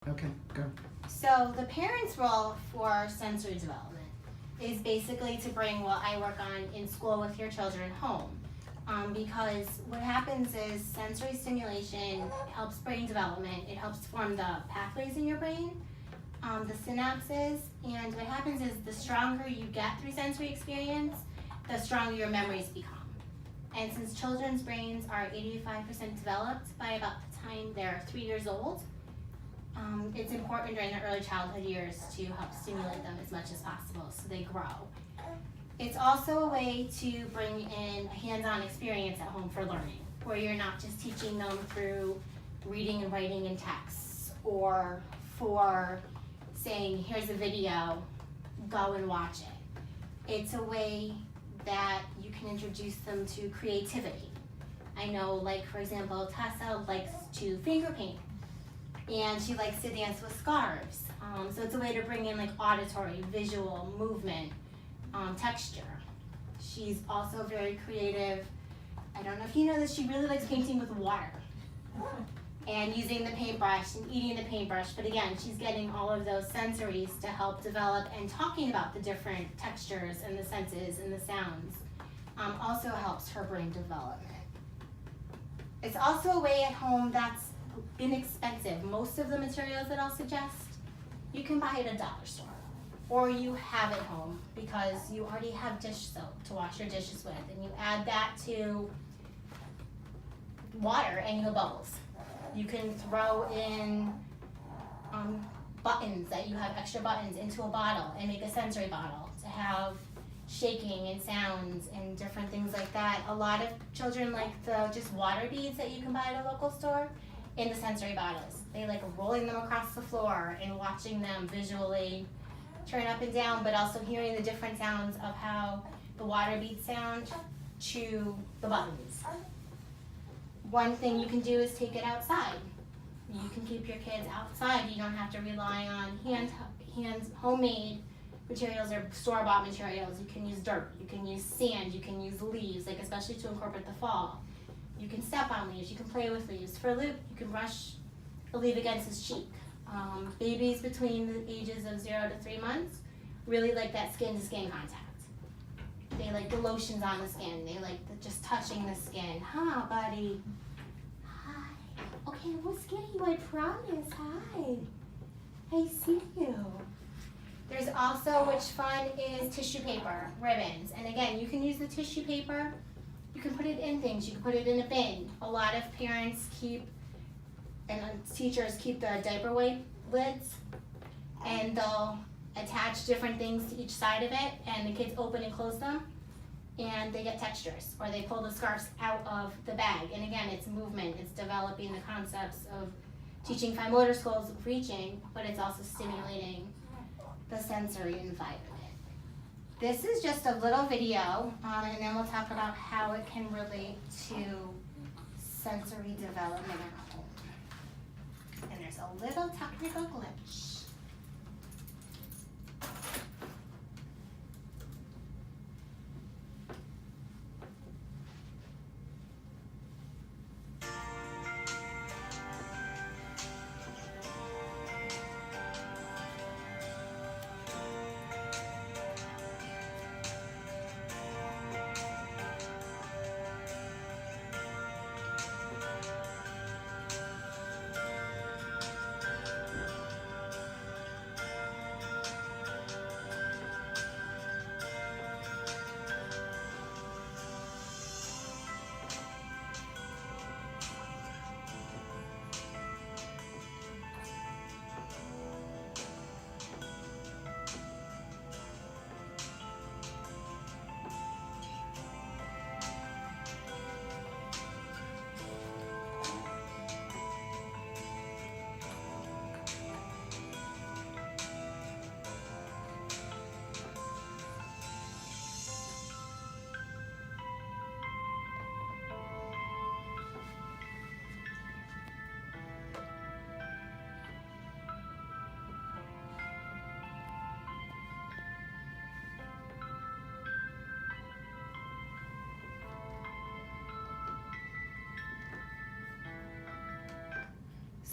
Okay, go. So the parent's role for sensory development is basically to bring what I work on in school with your children home. Because what happens is sensory stimulation helps brain development. It helps form the pathways in your brain, the synapses, and what happens is the stronger you get through sensory experience, the stronger your memories become. And since children's brains are 85% developed by about the time they're 3 years old, it's important during their early childhood years to help stimulate them as much as possible so they grow. It's also a way to bring in a hands-on experience at home for learning, where you're not just teaching them through reading and writing in texts, or for saying, here's a video, go and watch it. It's a way that you can introduce them to creativity. I know, like, for example, Tessa likes to finger paint, and she likes to dance with scarves. So it's a way to bring in like auditory, visual, movement, texture. She's also very creative. I don't know if you know this, she really likes painting with water and using the paintbrush and eating the paintbrush. But again, she's getting all of those sensories to help develop, and talking about the different textures and the senses and the sounds also helps her brain development. It's also a way at home that's inexpensive. Most of the materials that I'll suggest, you can buy at a dollar store, or you have at home because you already have dish soap to wash your dishes with, and you add that to water and you have bubbles. You can throw in buttons, that you have extra buttons, into a bottle and make a sensory bottle to have shaking and sounds and different things like that. A lot of children like the just water beads that you can buy at a local store in the sensory bottles. They like rolling them across the floor and watching them visually turn up and down, but also hearing the different sounds of how the water beads sound to the buttons. One thing you can do is take it outside. You can keep your kids outside. You don't have to rely on homemade materials or store-bought materials. You can use dirt, you can use sand, you can use leaves, like especially to incorporate the fall. You can step on leaves, you can play with leaves. For Luke, you can brush a leaf against his cheek. Babies between the ages of 0 to 3 months really like that skin-to-skin contact. They like the lotions on the skin. They like just touching the skin. Huh, buddy? Hi. Okay, I won't scare you, I promise. Hi. I see you. There's also, which fun, is tissue paper, ribbons. And again, you can use the tissue paper. You can put it in things. You can put it in a bin. A lot of parents keep, and teachers keep the diaper wipe lids, and they'll attach different things to each side of it, and the kids open and close them, and they get textures, or they pull the scarves out of the bag. And again, it's movement. It's developing the concepts of teaching fine motor skills of reaching, but it's also stimulating the sensory environment. This is just a little video, and then we'll talk about how it can relate to sensory development at home. And there's a little technical glitch.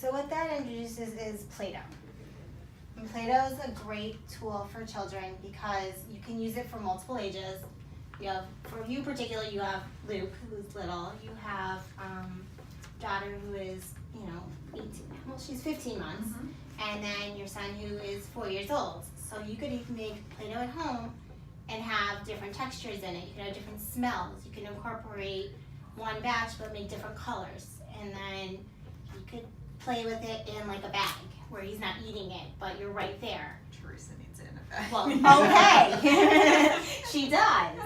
So what that introduces is Play-Doh. And Play-Doh is a great tool for children because you can use it for multiple ages. You have, for you particularly, you have Luke, who's little. You have daughter who is, 18, well, she's 15 months. And then your son who is 4 years old. So you could even make Play-Doh at home and have different textures in it. You could have different smells. You can incorporate one batch but make different colors. And then you could play with it in like a bag where he's not eating it, but you're right there. Teresa needs it in a bag. Well, okay. She does.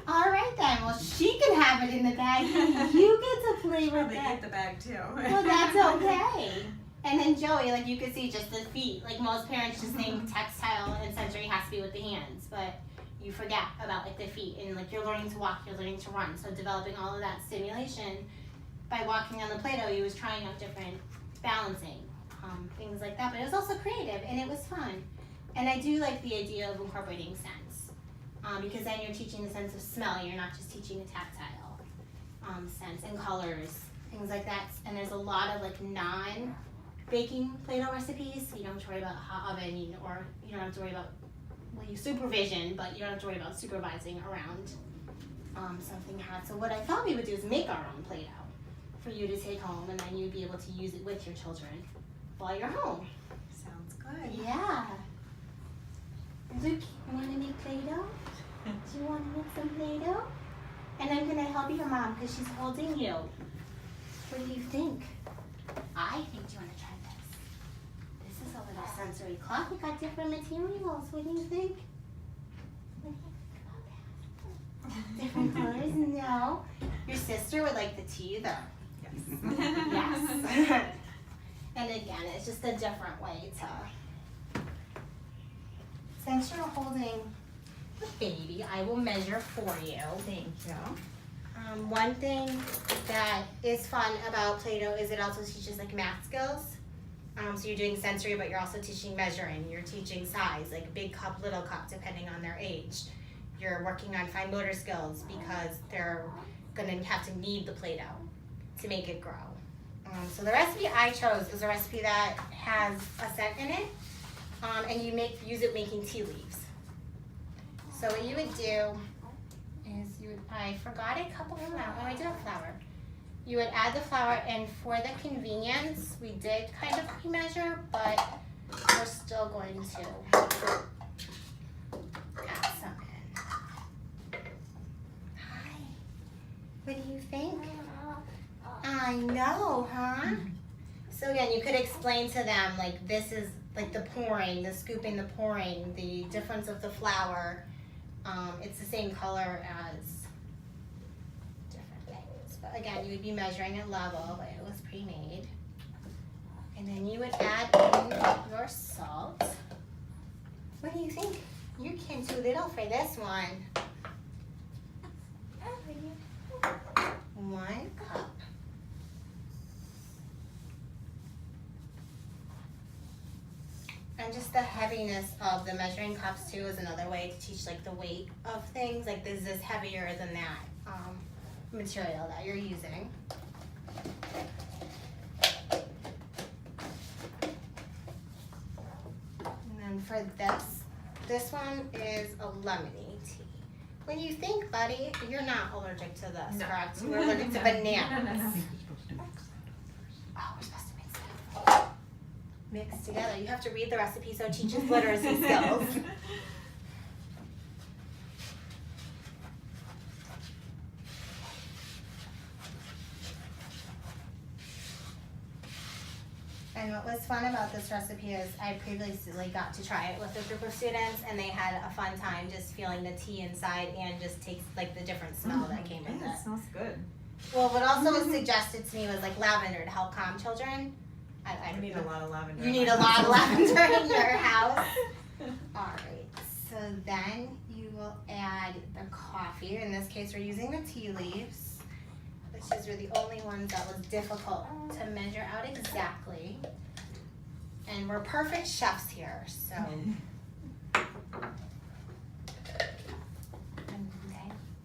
All right then. Well, she can have it in the bag. You get to play with They it. eat the bag too. Well, that's okay. And then Joey, like you could see just the feet. Like most parents just think textile and sensory has to be with the hands, but you forget about like the feet. And like you're learning to walk, you're learning to run. So developing all of that stimulation by walking on the Play-Doh, he was trying out different balancing, things like that. But it was also creative and it was fun. And I do like the idea of incorporating scents because then you're teaching the sense of smell. You're not just teaching a tactile sense and colors, things like that. And there's a lot of like non-baking Play-Doh recipes, so you don't have to worry about hot oven or you don't have to worry about supervision, but you don't have to worry about supervising around something hot. So what I thought we would do is make our own Play-Doh for you to take home, and then you'd be able to use it with your children while you're home. Sounds good. Yeah. Luke, you want to make Play-Doh? Do you want to make some Play-Doh? And I'm going to help your mom because she's holding you. What do you think? I think you want to try this. This is a little sensory cloth. We got different materials. What do you think? What do you think about that? Different colors? No. Your sister would like the tea though. Yes. Yes. And again, it's just a different way to. Since you're holding the baby, I will measure for you. Thank you. One thing that is fun about Play-Doh is it also teaches like math skills. So you're doing sensory, but you're also teaching measuring. You're teaching size, like big cup, little cup, depending on their age. You're working on fine motor skills because they're gonna have to knead the Play-Doh to make it grow. So the recipe I chose is a recipe that has a scent in it, and you use it making tea leaves. So what you would do is I forgot a couple of flour. Oh, I did have flour. You would add the flour, and for the convenience, we did kind of pre-measure, but we're still going to add some in. Hi. What do you think? I know, huh? So again, you could explain to them, like, this is like the pouring, the scooping, the pouring, the difference of the flour. It's the same color as different things. But again, you would be measuring it level, but it was pre-made. And then you would add in your salt. What do you think? You came too little for this one. 1 cup. And just the heaviness of the measuring cups too is another way to teach like the weight of things. Like this is heavier than that material that you're using. And then for this one is a lemony tea. What do you think, buddy? You're not allergic to this, No. correct? We're allergic to bananas. No. Oh, we're supposed to mix it. Mix together. You have to read the recipe so it teaches literacy skills. And what was fun about this recipe is I previously got to try it with a group of students, and they had a fun time just feeling the tea inside and just taste like the different smell that came with Yeah, it. it smells good. Well, what also was suggested to me was like lavender to help calm children. I need a lot of lavender. You need a lot of lavender in your house. All right, so then you will add the coffee. In this case, we're using the tea leaves, which is were the only ones that was difficult to measure out exactly. And we're perfect chefs here, so. And then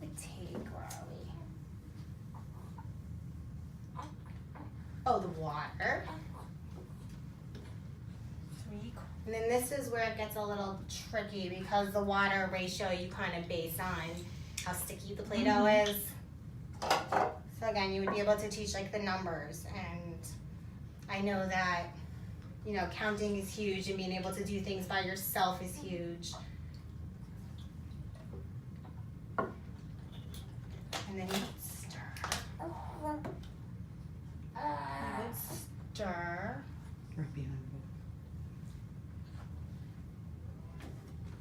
we take Raleigh. Oh, the water. And then this is where it gets a little tricky because the water ratio you kind of base on how sticky the Play-Doh is. So again, you would be able to teach like the numbers, and I know that, you know, counting is huge and being able to do things by yourself is huge. And then you would stir. You would stir. Right behind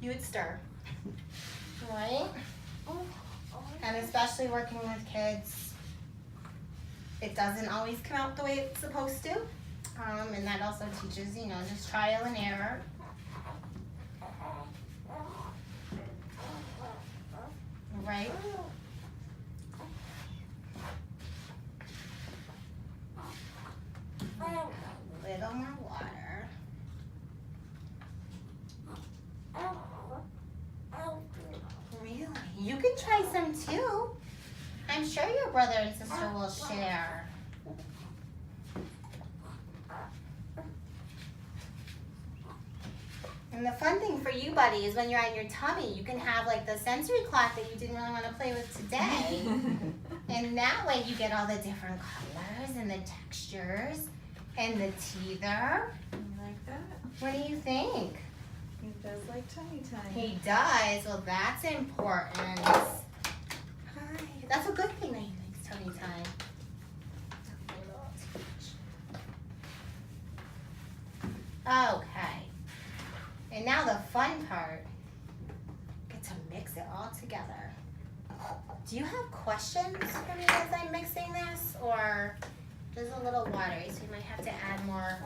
You would stir. Right? And especially working with kids, it doesn't always come out the way it's supposed to. And that also teaches, you know, just trial and error. Right? A little more water. Really? You could try some too. I'm sure your brother and sister will share. And the fun thing for you, buddy, is when you're on your tummy, you can have like the sensory cloth that you didn't really want to play with today. And that way you get all the different colors and the textures and the teether. You like that? What do you think? He does like tummy time. He does. Well, that's important. Hi. That's a good thing that he likes tummy time. Okay. And now the fun part. Get to mix it all together. Do you have questions for me as I'm mixing this? Or just a little watery, so you might have to add more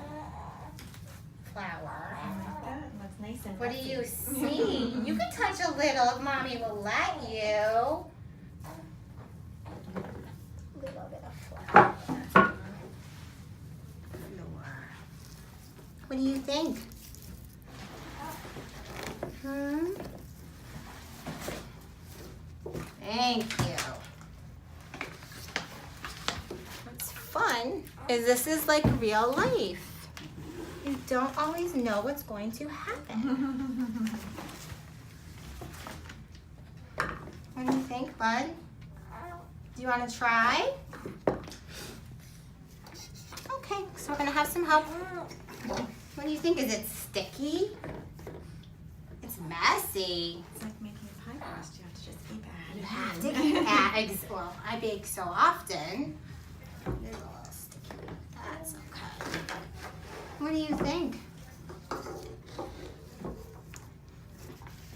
flour. I like that. It looks nice and What do messy. you see? You can touch a little if mommy will let you. A little bit of flour. What do you think? Thank you. What's fun is this is like real life. You don't always know what's going to happen. What do you think, bud? Do you want to try? Okay, so we're gonna have some help. What do you think? Is it sticky? It's messy. It's like making a pie crust. You have to just keep adding. You have to keep eggs. Well, I bake so often. It's a little sticky. That's okay. What do you think? I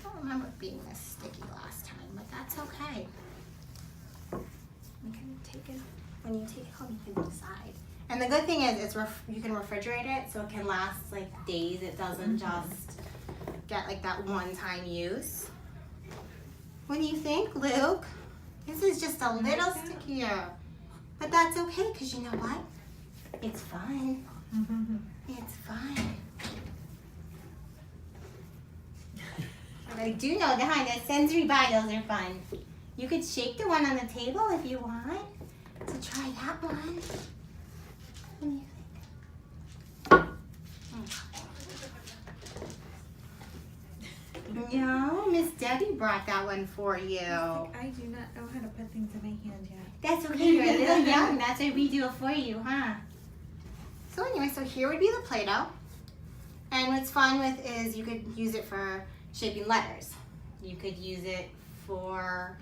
don't remember it being this sticky last time, but that's okay. You can take it. When you take it home, you can decide. And the good thing is, you can refrigerate it, so it can last like days. It doesn't just get like that one-time use. What do you think, Luke? This is just a little stickier, but that's okay, because you know what? It's fun. It's fun. But I do know that sensory bottles are fun. You could shake the one on the table if you want to try that one. What do you think? No, Miss Debbie brought that one for you. I do not know how to put things in my hand yet. That's okay, you're a little young. That's why we do it for you, huh? So anyway, so here would be the Play-Doh. And what's fun with is you could use it for shaping letters. You could use it for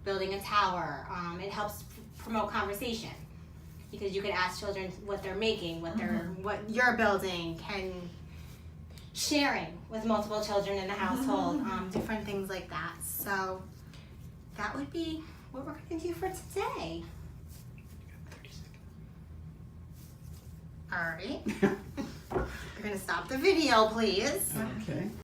building a tower. It helps promote conversation because you could ask children what they're making, what you're building, sharing with multiple children in the household, different things like that. So that would be what we're going to do for today. All right. You're going to stop the video, please. Okay.